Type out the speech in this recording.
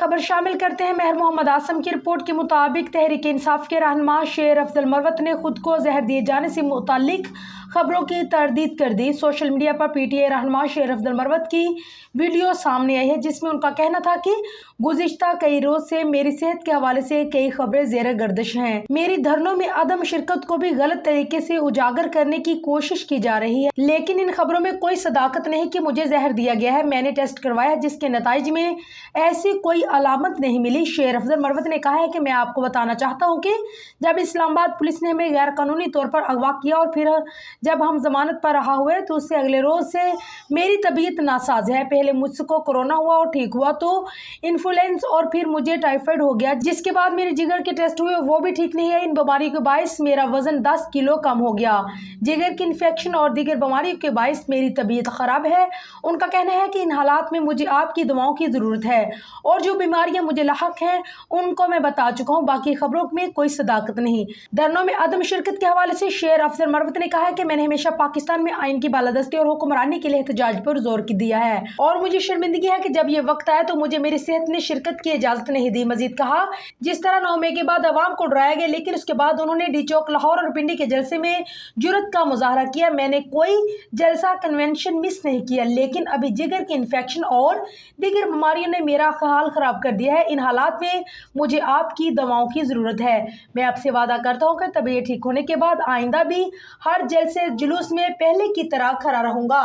खबर शामिल करते हैं। महर मोहम्मद आसम की रिपोर्ट के मुताबिक तहरीक इंसाफ के रहनुमा शेर अफजल मरवत ने खुद को जहर दिए जाने से मुतालिक खबरों की तरदीद कर दी। सोशल मीडिया पर पीटीआई रहनुमा शेर अफजल मरवत की वीडियो सामने आई है, जिसमें उनका कहना था कि गुज़िश्ता कई रोज से मेरी सेहत के हवाले से कई खबरें ज़ेर गर्दिश हैं। मेरी धरनों में अदम शिरकत को भी गलत तरीके से उजागर करने की कोशिश की जा रही है, लेकिन इन खबरों में कोई सदाकत नहीं कि मुझे जहर दिया गया है। मैंने टेस्ट करवाया, जिसके नताइज में ऐसी कोई अलामत नहीं मिली। शेर अफजल मरवत ने कहा है कि मैं आपको बताना चाहता हूं कि जब इस्लामाबाद पुलिस ने हमें गैर कानूनी तौर पर अगवा किया और फिर जब हम जमानत पर रहा हुए तो उससे अगले रोज से मेरी तबीयत नासाज है। पहले मुझको कोरोना हुआ और ठीक हुआ तो इन्फ्लुएंजा और फिर मुझे टाइफाइड हो गया, जिसके बाद मेरे जिगर के टेस्ट हुए, वो भी ठीक नहीं है। इन बीमारियों के बायस मेरा वजन 10 किलो कम हो गया। जिगर की इन्फेक्शन और दीगर बीमारियों के बायस मेरी तबीयत खराब है। उनका कहना है कि इन हालात में मुझे आपकी दवाओं की ज़रूरत है और जो बीमारियां मुझे लाहक हैं उनको मैं बता चुका हूं। बाकी खबरों में कोई सदाकत नहीं। धरनों में अदम शिरकत के हवाले से शेर अफजल मरवत ने कहा है कि मैंने हमेशा पाकिस्तान में आइन की बालादस्ती और हुक्मरानी के लिए एहतजाज पर जोर दिया है और मुझे शर्मिंदगी है कि जब ये वक्त आया तो मुझे मेरी सेहत ने शिरकत की इजाजत नहीं दी। मजीद कहा, जिस तरह 9 मई के बाद अवाम को डराया गया, लेकिन उसके बाद उन्होंने डी चौक, लाहौर और पिंडी के जलसे में जुर्रत का मुजाहरा किया। मैंने कोई जलसा कन्वेंशन मिस नहीं किया, लेकिन अभी जिगर की इन्फेक्शन और दीगर बीमारियों ने मेरा हाल खराब कर दिया है। इन हालात में मुझे आपकी दवाओं की ज़रूरत है। मैं आपसे वादा करता हूँ कि तबीयत ठीक होने के बाद आइंदा भी हर जलसे जुलूस में पहले की तरह खड़ा रहूँगा।